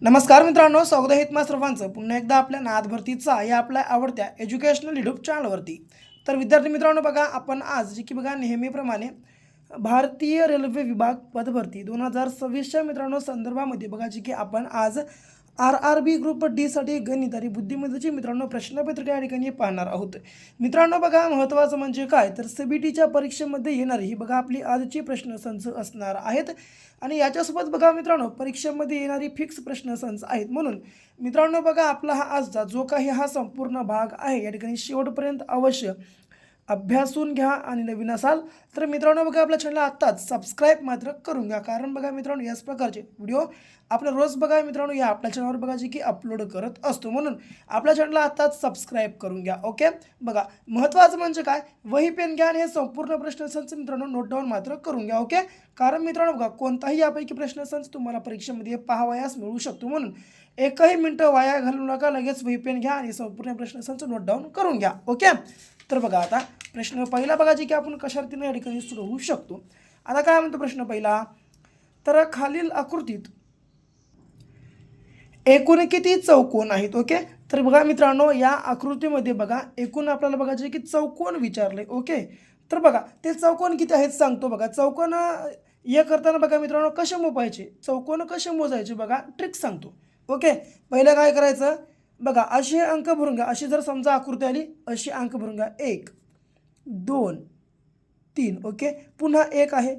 नमस्कार मित्रांनो, स्वागत आहे तुम्हा सर्वांचं पुन्हा एकदा आपल्या नाद भरतीचा या आपल्या आवडत्या एज्युकेशनल यूट्यूब चॅनलवरती। तर विद्यार्थी मित्रांनो बघा, आपण आज जी की बघा नेहमीप्रमाणे भारतीय रेल्वे विभाग पदभरती 2026च्या मित्रांनो संदर्भामध्ये बघा जी की आपण आज RRB ग्रुप डी साठी गणित आणि बुद्धिमत्तेची मित्रांनो प्रश्नपत्रिका या ठिकाणी पाहणार आहोत। मित्रांनो बघा, महत्त्वाचं म्हणजे काय तर सीबीटीच्या परीक्षेमध्ये येणारी ही बघा आपली आजची प्रश्नसंच असणार आहेत आणि याच्यासोबत बघा मित्रांनो परीक्षेमध्ये येणारी फिक्स प्रश्नसंच आहेत। म्हणून मित्रांनो बघा, आपला हा आजचा जो काही हा संपूर्ण भाग आहे या ठिकाणी शेवटपर्यंत अवश्य अभ्यासून घ्या आणि नवीन असाल तर मित्रांनो बघा आपल्या चॅनलला आत्ताच सबस्क्राईब मात्र करून घ्या, कारण बघा मित्रांनो याच प्रकारचे व्हिडिओ आपल्या रोज बघा मित्रांनो या आपल्या चॅनलवर बघा जे की अपलोड करत असतो। म्हणून आपल्या चॅनलला आत्ताच सबस्क्राईब करून घ्या। ओके, बघा महत्त्वाचं म्हणजे काय, वही पेन घ्या आणि हे संपूर्ण प्रश्नसंच मित्रांनो नोट डाऊन मात्र करून घ्या। ओके, कारण मित्रांनो बघा कोणताही यापैकी प्रश्नसंच तुम्हाला परीक्षेमध्ये पाहावयास मिळू शकतो। म्हणून एकही मिनिटं वाया घालू नका, लगेच वही पेन घ्या आणि संपूर्ण प्रश्नसंच नोट डाऊन करून घ्या। ओके, तर बघा आता प्रश्न पहिला बघा जी की आपण कशा रीतीने या ठिकाणी सोडवू शकतो। आता काय म्हणतो प्रश्न पहिला, तर खालील आकृतीत एकूण किती चौकोन आहेत। ओके, तर बघा मित्रांनो या आकृतीमध्ये बघा एकूण आपल्याला बघायचे की चौकोन विचारले। ओके, तर बघा ते चौकोन किती आहेत सांगतो। बघा चौकोन हे करताना बघा मित्रांनो कसे मोजायचे, चौकोन कसे मोजायचे बघा ट्रिक सांगतो। ओके, पहिलं काय करायचं बघा, असे अंक भरून घ्या। अशी जर समजा आकृती आली अशी अंक भरून घ्या, 1 2 3। ओके, पुन्हा 1 आहे,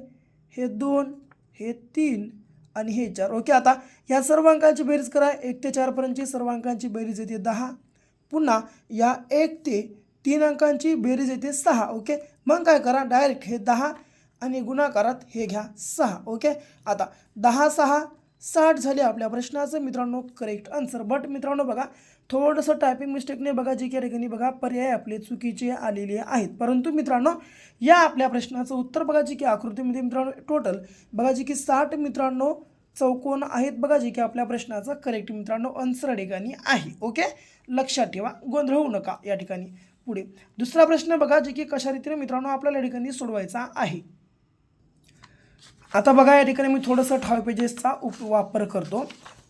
हे 2 हे 3 आणि हे 4। ओके, आता या सर्व अंकांची बेरीज करा, 1 ते 4 पर्यंतची सर्व अंकांची बेरीज येते 10। पुन्हा या 1 ते 3 अंकांची बेरीज येते 6। ओके, मग काय करा, डायरेक्ट हे 10 आणि गुणाकारात हे घ्या 6। ओके, आता 10 6 60 झाले आपल्या प्रश्नाचं मित्रांनो करेक्ट आन्सर। बट मित्रांनो बघा थोडंसं टायपिंग मिस्टेकने बघा जी की ठिकाणी बघा पर्याय आपले चुकीचे आलेले आहेत, परंतु मित्रांनो या आपल्या प्रश्नाचं उत्तर बघा जी की आकृतीमध्ये मित्रांनो टोटल बघा जी की 60 मित्रांनो चौकोन आहेत बघा जी की आपल्या प्रश्नाचं करेक्ट मित्रांनो आन्सर या ठिकाणी आहे। ओके, लक्षात ठेवा, गोंधळ होऊ नका या ठिकाणी। पुढे दुसरा प्रश्न बघा जी की कशा रीतीने मित्रांनो आपल्याला या ठिकाणी सोडवायचा आहे। आता बघा या ठिकाणी मी थोडंसं ठाव पेजेसचा वापर करतो।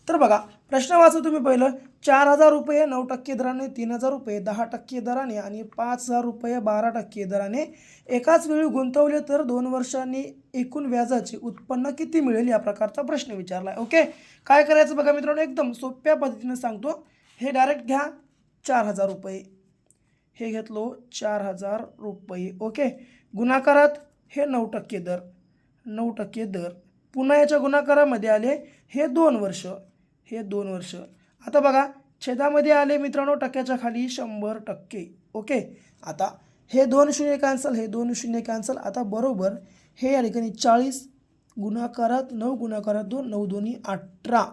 तर बघा प्रश्न वाचा तुम्ही पहिलं, 4000 रुपये 9% दराने, 3000 रुपये 10% दराने आणि 5000 रुपये 12% दराने एकाच वेळी गुंतवले तर 2 वर्षांनी एकूण व्याजाचे उत्पन्न किती मिळेल या प्रकारचा प्रश्न विचारला आहे। ओके, काय करायचं बघा मित्रांनो एकदम सोप्या पद्धतीने सांगतो। हे डायरेक्ट घ्या 4000 रुपये, हे घेतलो 4000 रुपये। ओके, गुणाकारात हे 9% दर, 9% दर, पुन्हा याच्या गुणाकारामध्ये आले हे 2 वर्ष, हे 2 वर्ष। आता बघा छेदामध्ये आले मित्रांनो टक्क्याच्या खाली 100%। ओके, आता हे 2 शून्य कॅन्सल, हे 2 शून्य कॅन्सल। आता बरोबर हे या ठिकाणी 40 गुणाकारात 9 गुणाकारात 2, 9 दोन्ही 18।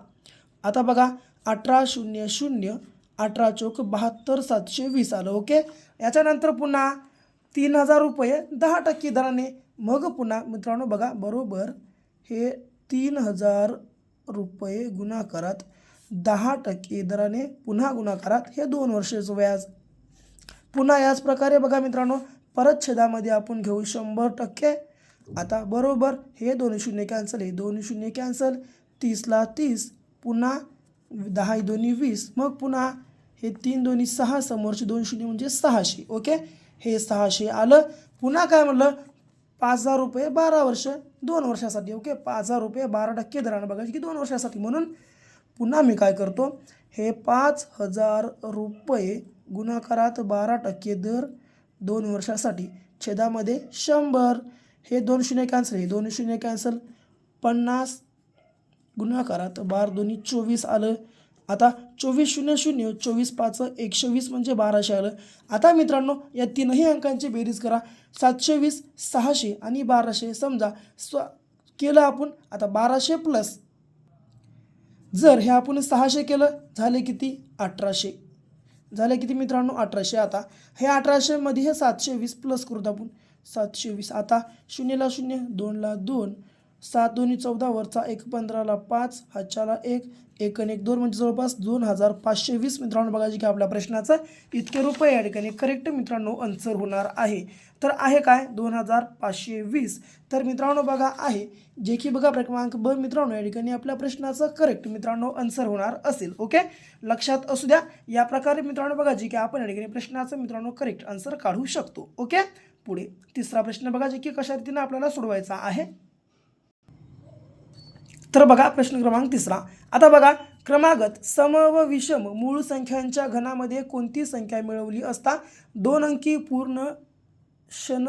आता बघा 18 0 0, 18 चौक 72 720 आलं। ओके, याच्यानंतर पुन्हा 3000 रुपये 10% दराने, मग पुन्हा मित्रांनो बघा बरोबर हे 3000 रुपये गुणाकारात 10% दराने, पुन्हा गुणाकारात हे 2 वर्षाचं व्याज। पुन्हा याच प्रकारे बघा मित्रांनो परत छेदामध्ये आपण घेऊ 100%। आता बरोबर हे 2 शून्य कॅन्सल, हे 2 शून्य कॅन्सल, 30 ला 30, पुन्हा 10 दोन्ही 20, मग पुन्हा हे 3 दोन्ही 6, समोरचे 2 शून्य म्हणजे 600। ओके, हे 600 आलं। पुन्हा काय म्हणलं 5000 रुपये 12 वर्ष 2 वर्षासाठी। ओके, 5000 रुपये 12% दराने बघायचे की 2 वर्षासाठी। म्हणून पुन्हा मी काय करतो, हे 5000 रुपये गुणाकारात 12% दर 2 वर्षासाठी, छेदामध्ये 100, हे 2 शून्य कॅन्सल, हे 2 शून्य कॅन्सल, 50 गुणाकारात 12 दोन्ही 24 आलं। आता 24 0 0, 24 5 120 म्हणजे 1200 आलं। आता मित्रांनो या तीनही अंकांची बेरीज करा, 720 600 आणि 1200 समजा केलं आपण। आता 1200 प्लस जर हे आपण 600 केलं झाले किती 1800, झाले किती मित्रांनो 1800। आता हे 1800 मध्ये हे 720 प्लस करूत आपण 720। आता 0 ला 0, 2 ला 2, 7 दोन्ही 14 वरचा 1 15ला 5 हातच्याला 1 1 आणि 1 2 म्हणजे जवळपास 2520 मित्रांनो बघा जे की आपल्या प्रश्नाचं इतके रुपये या ठिकाणी करेक्ट मित्रांनो आन्सर होणार आहे. तर आहे काय 2520. तर मित्रांनो बघा आहे जे की बघा क्रमांक ब मित्रांनो या ठिकाणी आपल्या प्रश्नाचं करेक्ट मित्रांनो आन्सर होणार असेल. ओके, लक्षात असू द्या. या प्रकारे मित्रांनो बघा जे की आपण या ठिकाणी प्रश्नाचं मित्रांनो करेक्ट आन्सर काढू शकतो. ओके, पुढे तिसरा प्रश्न बघा जे की कशा रीतीने आपल्याला सोडवायचा आहे. तर बघा प्रश्न क्रमांक तिसरा. आता बघा क्रमागत सम व विषम मूळ संख्यांच्या घनामध्ये कोणती संख्या मिळवली असता 2 अंकी पूर्ण क्षण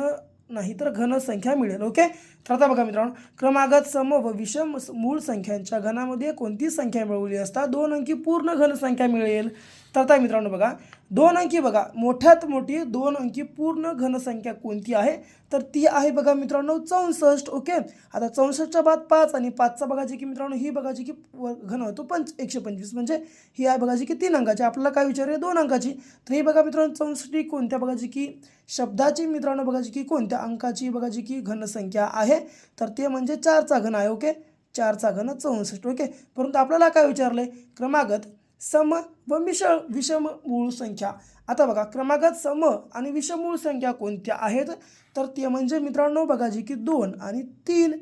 नाही तर घन संख्या मिळेल. ओके, तर आता बघा मित्रांनो क्रमागत सम व विषम मूळ संख्यांच्या घनामध्ये कोणती संख्या मिळवली असता 2 अंकी पूर्ण घन संख्या मिळेल. तर आता मित्रांनो बघा 2 अंकी बघा मोठ्यात मोठी 2 अंकी पूर्ण घन संख्या कोणती आहे तर ती आहे बघा मित्रांनो 64. ओके, आता 64च्या बाद 5 आणि 5चा बघा जे की मित्रांनो ही बघा जी की घन होतो 125 म्हणजे ही आहे बघा जी की 3 अंकाची. आपल्याला काय विचारले 2 अंकाची. तर ही बघा मित्रांनो 64 कोणत्या बघा जी की शब्दाची मित्रांनो बघा जी की कोणत्या अंकाची बघा जी की घन संख्या आहे तर ते म्हणजे 4चा घन आहे. ओके, 4चा घन 64. ओके, परंतु आपल्याला काय विचारले क्रमागत सम व विषम मूळ संख्या. आता बघा क्रमागत सम आणि विषम मूळ संख्या कोणत्या आहेत तर ते म्हणजे मित्रांनो बघा जी की 2 आणि 3.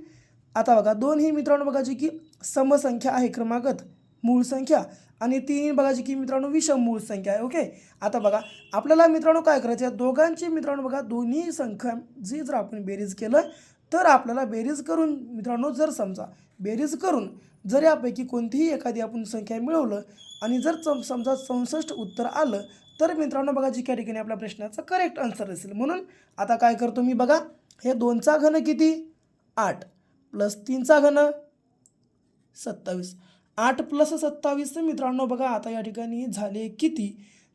आता बघा 2 ही मित्रांनो बघा जी की समसंख्या आहे क्रमागत मूळ संख्या आणि 3 बघा जी की मित्रांनो विषम मूळ संख्या आहे. ओके, आता बघा आपल्याला मित्रांनो काय करायचं आहे दोघांची मित्रांनो बघा दोन्ही संख्या जी जर आपण बेरीज केलं तर आपल्याला बेरीज करून मित्रांनो जर समजा बेरीज करून जर यापैकी कोणतीही एखादी आपण संख्या मिळवलं आणि जर समजा 64 उत्तर आलं तर मित्रांनो बघा जी त्या ठिकाणी आपल्या प्रश्नाचं करेक्ट आन्सर असेल. म्हणून आता काय करतो मी बघा हे 2चा घन किती 8 प्लस 3चा घन 27 8 प्लस 27 मित्रांनो बघा आता या ठिकाणी झाले किती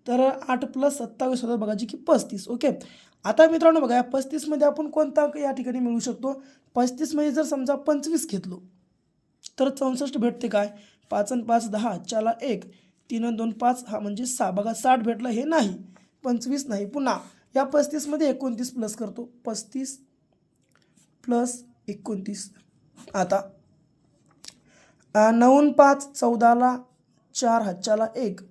तर 8 प्लस 27 होतं बघा जी की 35. ओके, आता मित्रांनो बघा या 35मध्ये आपण कोणता अंक या ठिकाणी मिळवू शकतो 35मध्ये जर समजा 25 घेतलो तर 64 भेटते काय 5 आणि 5 10 4ला 1 3 आणि 2 5 हा म्हणजे 6 बघा 60 भेटलं हे नाही 25 नाही. पुन्हा या 35मध्ये 29 प्लस करतो 35 प्लस 29 आता 9 आणि 5 14ला 4 हातच्याला 1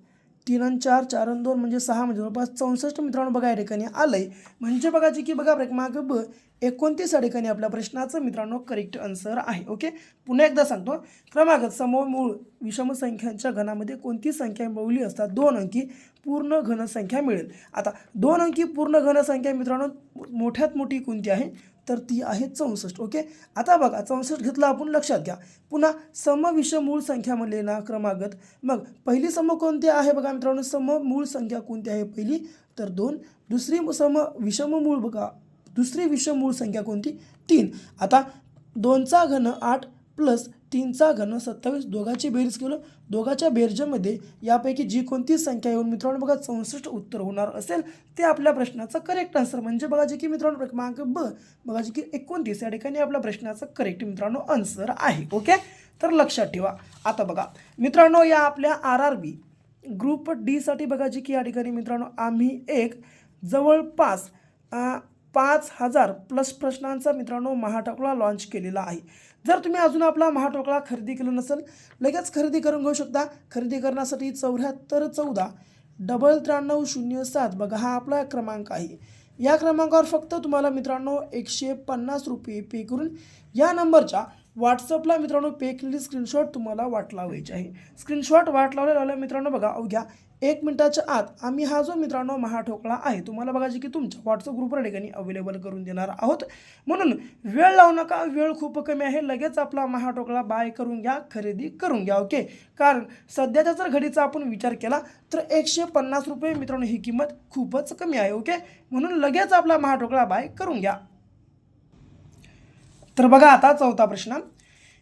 3 आणि 4 4 आणि 2 म्हणजे 6 म्हणजे जवळपास 64 मित्रांनो बघा या ठिकाणी आलंय. म्हणजे बघा जी की बघा क्रमांक ब 29 या ठिकाणी आपल्या प्रश्नाचं मित्रांनो करेक्ट आन्सर आहे. ओके, पुन्हा एकदा सांगतो क्रमागत सम मूळ विषम संख्यांच्या घनामध्ये कोणती संख्या मिळवली असता 2 अंकी पूर्ण घन संख्या मिळेल. आता 2 अंकी पूर्ण घन संख्या मित्रांनो मोठ्यात मोठी कोणती आहे तर ती आहे 64. ओके, आता बघा 64 घेतलं आपण लक्षात घ्या. पुन्हा सम विषम मूळ संख्या म्हणले ना क्रमागत मग पहिली सम कोणती आहे बघा मित्रांनो सम मूळ संख्या कोणती आहे पहिली तर 2. दुसरी सम विषम मूळ बघा दुसरी विषम मूळ संख्या कोणती 3. आता 2चा घन 8 प्लस 3चा घन 27 दोघांची बेरीज केलं दोघांच्या बेरजेमध्ये यापैकी जी कोणती संख्या येऊन मित्रांनो बघा 64 उत्तर होणार असेल ते आपल्या प्रश्नाचं करेक्ट आन्सर म्हणजे बघा जे की मित्रांनो क्रमांक ब बघा जे की 29 या ठिकाणी आपल्या प्रश्नाचं करेक्ट मित्रांनो आन्सर आहे. ओके, तर लक्षात ठेवा. आता बघा मित्रांनो या आपल्या RRB ग्रुप डी साठी बघा जी की या ठिकाणी मित्रांनो आम्ही एक जवळपास 5000 प्लस प्रश्नांचा मित्रांनो महाटोकळा लॉन्च केलेला आहे. जर तुम्ही अजून आपला महाटोकळा खरेदी केला नसेल लगेच खरेदी करून घेऊ शकता. खरेदी करण्यासाठी 7414 939007 बघा हा आपला क्रमांक आहे. या क्रमांकावर फक्त तुम्हाला मित्रांनो 150 रुपये पे करून या नंबरच्या व्हॉट्सअपला मित्रांनो पे केलेली स्क्रीनशॉट तुम्हाला वाट लावायची आहे. स्क्रीनशॉट वाट लावलेला मित्रांनो बघा अवघ्या 1 मिनिटाच्या आत आम्ही हा जो मित्रांनो महाठोकळा आहे तुम्हाला बघा जी की तुमच्या व्हॉट्सअप ग्रुपवर ठिकाणी अवेलेबल करून देणार आहोत. म्हणून वेळ लावू नका, वेळ खूप कमी आहे. लगेच आपला महाठोकळा बाय करून घ्या, खरेदी करून घ्या. ओके, कारण सध्याच्या जर घडीचा आपण विचार केला तर 150 रुपये मित्रांनो ही किंमत खूपच कमी आहे. ओके, म्हणून लगेच आपला महाठोकळा बाय करून घ्या. तर बघा आता चौथा प्रश्न.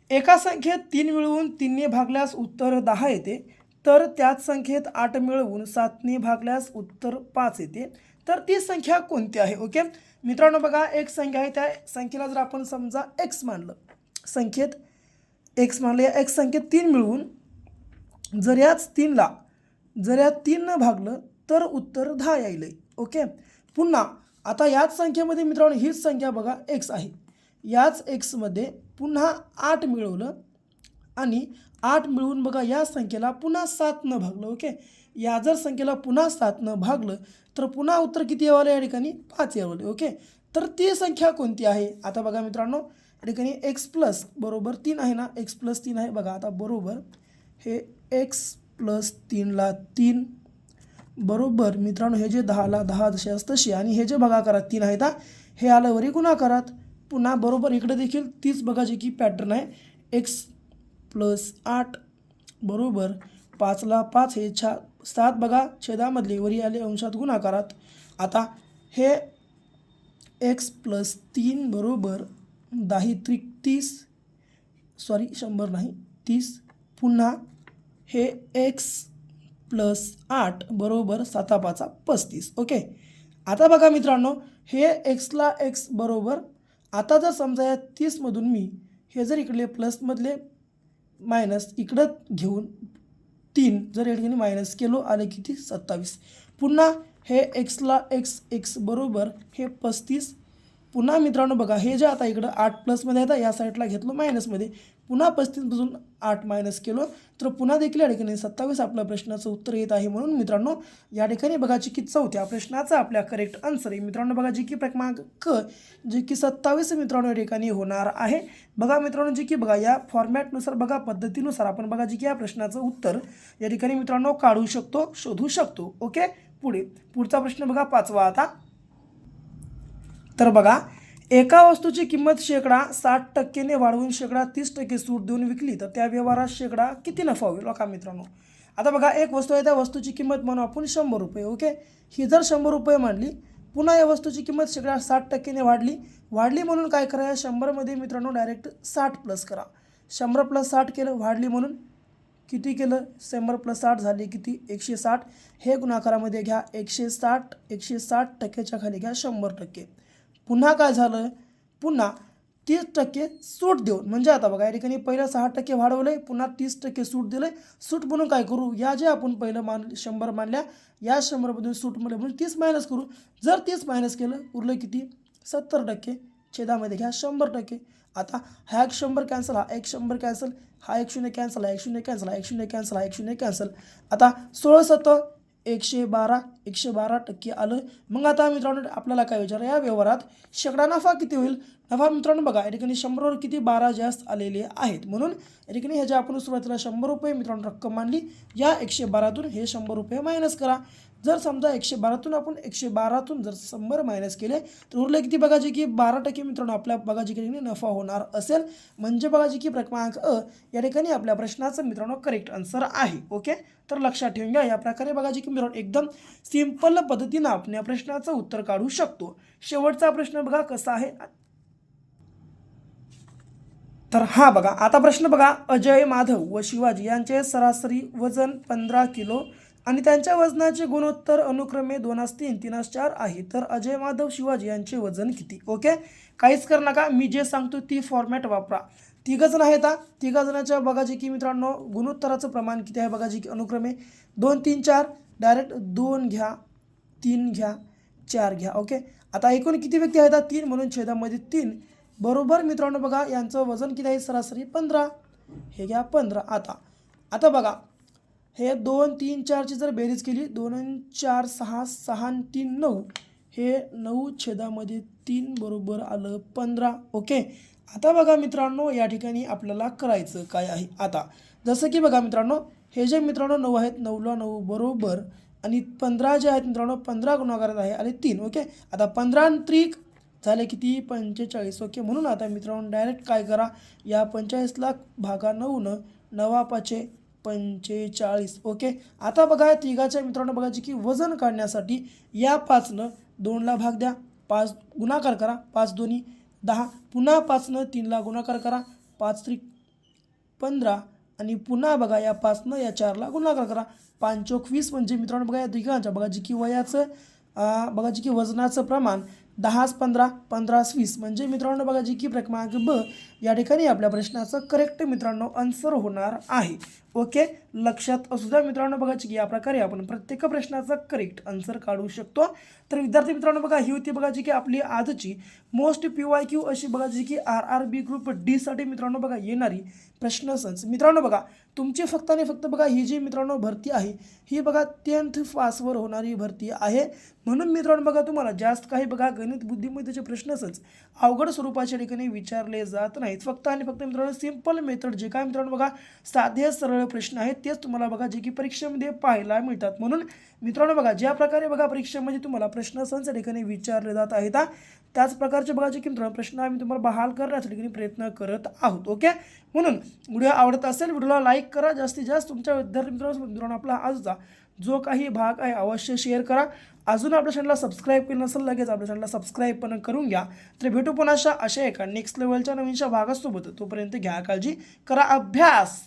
एका संख्येत 3 मिळवून 3ने भागल्यास उत्तर 10 येते तर त्याच संख्येत 8 मिळवून 7ने भागल्यास उत्तर 5 येते तर ती संख्या कोणती आहे. ओके मित्रांनो बघा एक संख्या आहे त्या संख्येला जर आपण समजा x मानलं संख्येत x मानलं या x संख्येत 3 मिळवून जर याच 3ला जर या 3ने भागलं तर उत्तर 10 येईल. ओके, पुन्हा आता याच संख्येमध्ये मित्रांनो हीच संख्या बघा x आहे याच एक्समध्ये पुन्हा 8 मिळवलं आणि 8 मिळवून बघा या संख्येला पुन्हा 7नं भागलं. ओके, या जर संख्येला पुन्हा 7नं भागलं तर पुन्हा उत्तर किती यावं या ठिकाणी 5 यावं. ओके, तर ती संख्या कोणती आहे? आता बघा मित्रांनो, या ठिकाणी एक्स प्लस बरोबर 3 आहे ना, एक्स प्लस 3 आहे बघा. आता बरोबर हे एक्स प्लस 3ला 3 बरोबर मित्रांनो हे जे 10ला 10 जसे असतं तसे आणि हे जे भागाकारात 3 आहेत हे आलं वरी गुणाकारात. पुन्हा बरोबर इकडे देखील तीच बघा जी की पॅटर्न आहे. एक्स प्लस 8 बरोबर 5ला 5 हे 7 बघा छेदामधले वरी आले अंशात गुणाकारात. आता हे एक्स प्लस 3 बरोबर 10 त्रिक 30 सॉरी 100 नाही 30. पुन्हा हे एक्स प्लस 8 बरोबर 7 5 35. ओके, आता बघा मित्रांनो हे एक्सला एक्स बरोबर आता जर समजा या 30मधून मी हे जर इकडले प्लसमधले मायनस इकडं घेऊन 3 जर या ठिकाणी मायनस केलो आले किती 27. पुन्हा हे एक्सला एक्स बरोबर हे 35. पुन्हा मित्रांनो बघा हे जे आता इकडं 8 प्लसमध्ये आहे या साईडला घेतलो मायनसमध्ये. पुन्हा 35पासून 8 मायनस केलो तर पुन्हा देखील या ठिकाणी 27 आपल्या प्रश्नाचं उत्तर येत आहे. म्हणून मित्रांनो या ठिकाणी बघा जी की चौथ्या प्रश्नाचा आपल्या करेक्ट आन्सर आहे मित्रांनो बघा जी की क्रमांक क जे की 27 मित्रांनो या ठिकाणी होणार आहे. बघा मित्रांनो जी की बघा या फॉर्मॅटनुसार बघा पद्धतीनुसार आपण बघा जी की या प्रश्नाचं उत्तर या ठिकाणी मित्रांनो काढू शकतो शोधू शकतो. ओके, पुढचा प्रश्न बघा 5वा. आता तर बघा एका वस्तूची किंमत शेकडा 60%ने वाढवून शेकडा 30% सूट देऊन विकली तर त्या व्यवहारात शेकडा किती नफा होईल? बघा मित्रांनो आता बघा एक वस्तू आहे त्या वस्तूची किंमत म्हणू आपण 100 रुपये. ओके, ही जर 100 रुपये मानली पुन्हा या वस्तूची किंमत शेकडा 60%ने वाढली म्हणून काय करा 100मध्ये मित्रांनो डायरेक्ट 60 प्लस करा. 100 प्लस 60 केलं वाढली म्हणून किती केलं 100 प्लस 60 झाले किती 160. हे गुणाकारामध्ये घ्या 160% खाली घ्या 100%. पुन्हा काय झालं पुन्हा 30% सूट देऊन म्हणजे आता बघा या ठिकाणी पहिलं 6% वाढवलं पुन्हा 30% सूट दिलं. सूट म्हणून काय करू या जे आपण पहिलं 100 मानल्या या 100मधून सूट म्हणून 30 मायनस करू. जर 30 मायनस केलं उरलं किती 70% छेदामध्ये घ्या 100%. आता हा 100 कॅन्सल हा 100 कॅन्सल हा 10 कॅन्सल हा 10 कॅन्सल हा 10 कॅन्सल हा 10 कॅन्सल. आता 16 7 112% आलं. मग आता मित्रांनो आपल्याला काय विचारलं या व्यवहारात शेकडा नफा किती होईल? नफा मित्रांनो बघा या ठिकाणी 100वर किती 12 जास्त आलेले आहेत म्हणून या ठिकाणी ह्याच्या आपण सुरुवातीला 100 रुपये मित्रांनो रक्कम मानली. या 112तून हे 100 रुपये मायनस करा. जर समजा 112तून आपण 112तून जर 100 मायनस केले तर उरले किती बघा जे की 12% मित्रांनो आपल्या बघा जी की नफा होणार असेल. म्हणजे बघा जी की क्रमांक अ या ठिकाणी आपल्या प्रश्नाचं मित्रांनो करेक्ट आन्सर आहे. ओके, तर लक्षात ठेवून घ्या या प्रकारे बघा जी की मित्रांनो एकदम सिंपल पद्धतीनं आपण या प्रश्नाचं उत्तर काढू शकतो. शेवटचा प्रश्न बघा कसा आहे तर हा बघा आता प्रश्न बघा अजय माधव व शिवाजी यांचे सरासरी वजन 15 किलो आणि त्यांच्या वजनाचे गुणोत्तर अनुक्रमे 2:3 3:4 आहे तर अजय माधव शिवाजी यांचे वजन किती? ओके, काहीच कर नका मी जे सांगतो ती फॉर्मॅट वापरा. 3 जण आहेत तिघा जणांच्या बघा जी की मित्रांनो गुणोत्तराचं प्रमाण किती आहे बघा जी की अनुक्रमे 2 3 4 डायरेक्ट 2 घ्या 3 घ्या 4 घ्या. ओके, आता एकूण किती व्यक्ती आहेत 3 म्हणून छेदामध्ये 3 बरोबर मित्रांनो बघा यांचं वजन किती आहे सरासरी 15 हे घ्या 15. आता बघा हे 2 3 4ची जर बेरीज केली 2 4 6 6 3 9 हे 9 छेदामध्ये 3 बरोबर आलं 15. ओके, आता बघा मित्रांनो या ठिकाणी आपल्याला करायचं काय आहे आता जसं की बघा मित्रांनो हे जे मित्रांनो 9 आहेत 9ला 9 बरोबर आणि 15 जे आहेत मित्रांनो 15 गुणाकारात आहे आणि 3. ओके, आता 15 त्रिक झाले किती 45. ओके, म्हणून आता मित्रांनो डायरेक्ट काय करा या 45ला भागा 9 9 5 45. ओके, आता बघा तिघाच्या मित्रांनो बघा जी की वजन काढण्यासाठी या 5नं 2ला भाग द्या 5 गुणाकार करा 5 2 10 पुन्हा 5नं 3ला गुणाकार करा 5 त्रिक 15 आणि पुन्हा बघा या 5नं या 4ला गुणाकार करा 5 चौक 20 म्हणजे मित्रांनो बघा या तिघांच्या बघा जी की वयाचं बघा जी की वजनाचं प्रमाण 10 15 15 20 म्हणजे मित्रांनो बघा जी की क्रमांक ब या ठिकाणी आपल्या प्रश्नाचं करेक्ट मित्रांनो आन्सर होणार आहे. ओके, लक्षात असू द्या मित्रांनो बघा की या प्रकारे आपण प्रत्येक प्रश्नाचा करेक्ट आन्सर काढू शकतो. तर विद्यार्थी मित्रांनो बघा ही होती बघा जी की आपली आजची मोस्ट PYQ अशी बघा जी की RRB ग्रुप डी साठी मित्रांनो बघा येणारी प्रश्नसंच. मित्रांनो बघा तुमची फक्त आणि फक्त बघा ही जी मित्रांनो भरती आहे ही बघा 10th पासवर होणारी भरती आहे. म्हणून मित्रांनो बघा तुम्हाला जास्त काही बघा गणित बुद्धिमत्तेचे प्रश्नसंच अवघड स्वरूपाच्या ठिकाणी विचारले जात नाहीत. फक्त आणि फक्त मित्रांनो सिंपल मेथड जे काय मित्रांनो बघा साधे सरळ प्रश्न आहेत तेच तुम्हाला बघा जे की परीक्षेमध्ये पाहायला मिळतात. म्हणून मित्रांनो बघा ज्या प्रकारे बघा परीक्षेमध्ये तुम्हाला प्रश्नसंच ठिकाणी विचारले जात आहेत त्याच प्रकारचे बघा जे की मित्रांनो प्रश्न आम्ही तुम्हाला बहाल करण्यासाठी ठिकाणी प्रयत्न करत आहोत. ओके, म्हणून व्हिडिओ आवडत असेल व्हिडिओला लाईक करा, जास्तीत जास्त तुमच्या विद्यार्थी मित्रांनो आपला आजचा जो काही भाग आहे अवश्य शेअर करा. अजून आपल्या चॅनलला सबस्क्राईब केलं नसेल लगेच आपल्या चॅनलला सबस्क्राईब पण करून घ्या. तर भेटू पुन्हा अशा एका नेक्स्ट लेवलच्या नवीनशा भागासोबत. तोपर्यंत घ्या काळजी, करा अभ्यास.